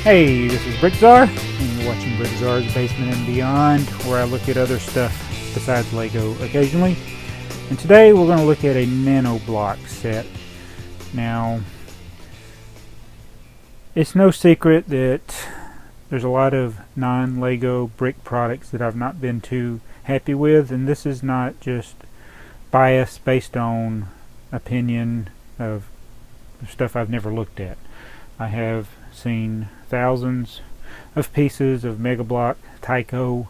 Hey, this is Brickzar, and you're watching Brickzar's Basement and Beyond, where I look at other stuff besides Lego occasionally. And today we're going to look at a Nanoblock set. Now, it's no secret that there's a lot of non-Lego brick products that I've not been too happy with, and this is not just bias based on opinion of stuff I've never looked at. I have seen thousands of pieces of Mega Block, Tyco,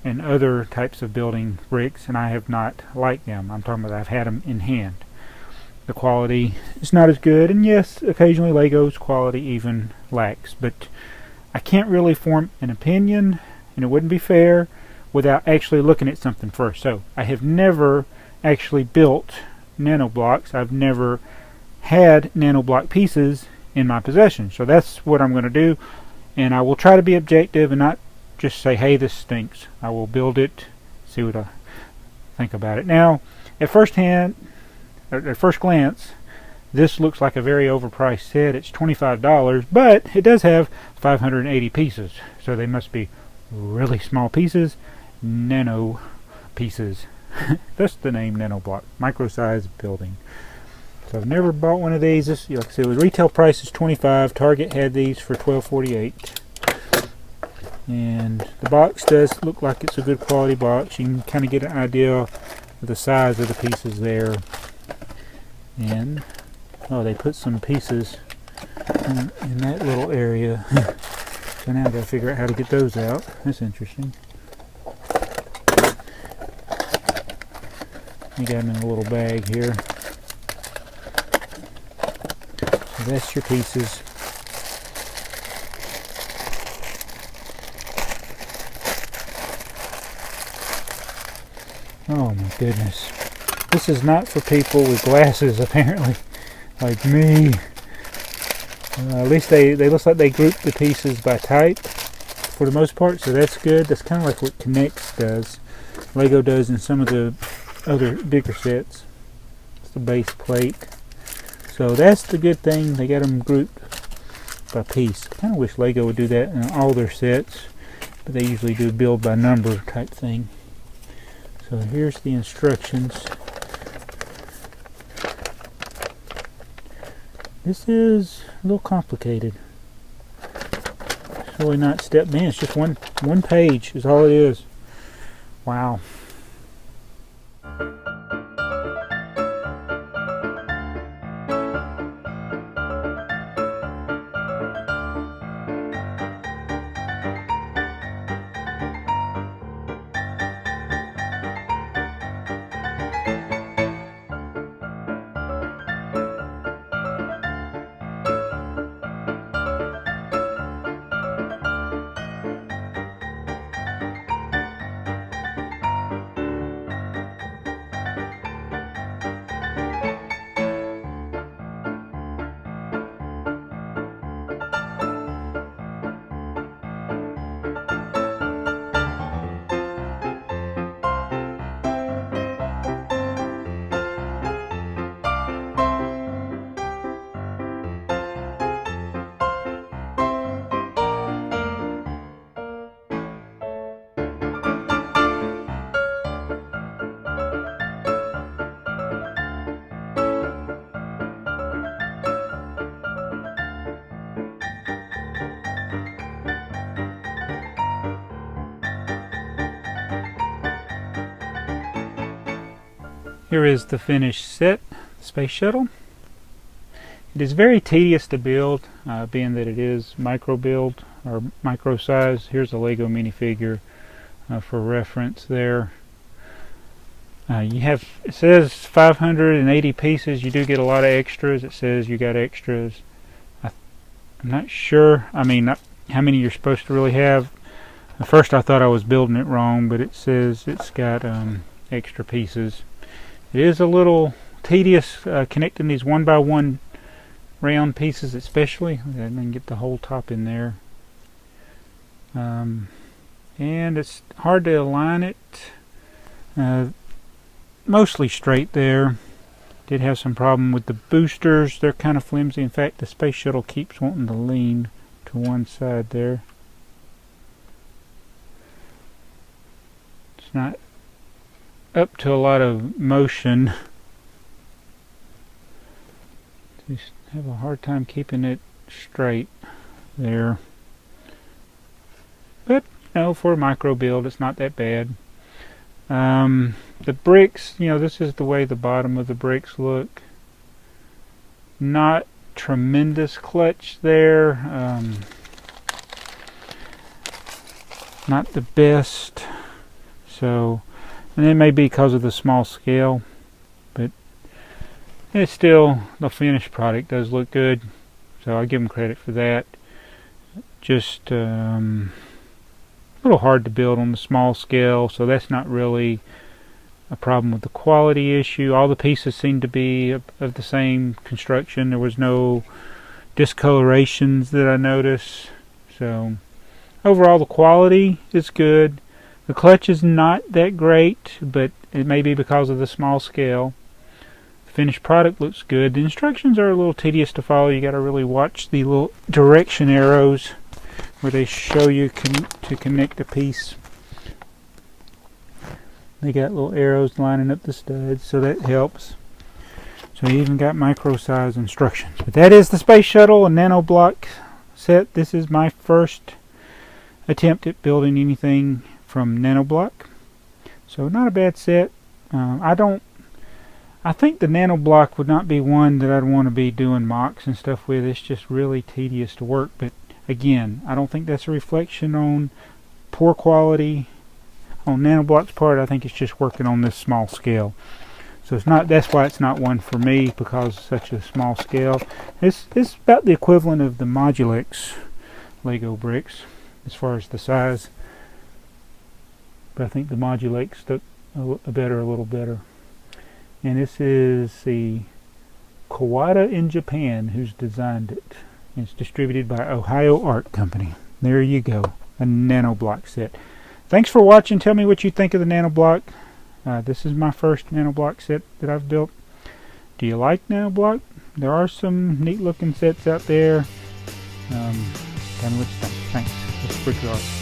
and other types of building bricks, and I have not liked them. I'm talking about I've had them in hand. The quality is not as good, and yes, occasionally Lego's quality even lacks, but I can't really form an opinion, and it wouldn't be fair without actually looking at something first. So I have never actually built Nanoblocks. I've never had Nanoblock pieces in my possession. So that's what I'm going to do, and I will try to be objective and not just say, hey, this stinks. I will build it, see what I think about it. Now, at first glance, this looks like a very overpriced set. It's $25, but it does have 580 pieces, so they must be really small pieces, nano pieces. That's the name Nanoblock, micro-sized building. So I've never bought one of these. This, like I said, the retail price is $25. Target had these for $12.48. And the box does look like it's a good quality box. You can kind of get an idea of the size of the pieces there. And oh, they put some pieces in that little area. So now I've got to figure out how to get those out. That's interesting. You got them in a little bag here. So that's your pieces. Oh my goodness. This is not for people with glasses, apparently, like me. At least they look like they group the pieces by type for the most part, so that's good. That's kind of like what Connects does. Lego does in some of the other bigger sets. It's the base plate. So that's the good thing. They got them grouped by piece. I kind of wish Lego would do that in all their sets, but they usually do build by number type thing. So here's the instructions. This is a little complicated. It's really not step. Man, it's just one page is all it is. Wow. Here is the finished set, Space Shuttle. It is very tedious to build, being that it is micro build or micro size. Here's a Lego minifigure for reference there. It says 580 pieces. You do get a lot of extras. It says you got extras. I'm not sure. I mean, how many you're supposed to really have. At first I thought I was building it wrong, but it says it's got extra pieces. It is a little tedious connecting these one by one round pieces, especially. I didn't get the whole top in there. And it's hard to align it. Mostly straight there. Did have some problem with the boosters. They're kind of flimsy. In fact, the Space Shuttle keeps wanting to lean to one side there. It's not up to a lot of motion. Just have a hard time keeping it straight there. But you know, for a micro build, it's not that bad. The bricks, you know, this is the way the bottom of the bricks look. Not tremendous clutch there. Not the best. So, and it may be because of the small scale, but it's still, the finished product does look good. So I give them credit for that. Just a little hard to build on the small scale, so that's not really a problem with the quality issue. All the pieces seem to be of the same construction. There was no discolorations that I noticed. So overall the quality is good. The clutch is not that great, but it may be because of the small scale. The finished product looks good. The instructions are a little tedious to follow. You got to really watch the little direction arrows where they show you to connect a piece. They got little arrows lining up the studs, so that helps. So you even got micro size instructions. But that is the Space Shuttle, a Nanoblock set. This is my first attempt at building anything from Nanoblock. So not a bad set. I think the Nanoblock would not be one that I'd want to be doing mocks and stuff with. It's just really tedious to work. But again, I don't think that's a reflection on poor quality on Nanoblock's part. I think it's just working on this small scale. So it's not, that's why it's not one for me, because it's such a small scale. It's about the equivalent of the Modulex Lego bricks as far as the size. But I think the Modulex look a little better. And this is the Kawada in Japan who's designed it. It's distributed by Ohio Art Company. There you go, a Nanoblock set. Thanks for watching. Tell me what you think of the Nanoblock. This is my first Nanoblock set that I've built. Do you like Nanoblock? There are some neat looking sets out there. Tell me what you think. Thanks. This is Brick Art.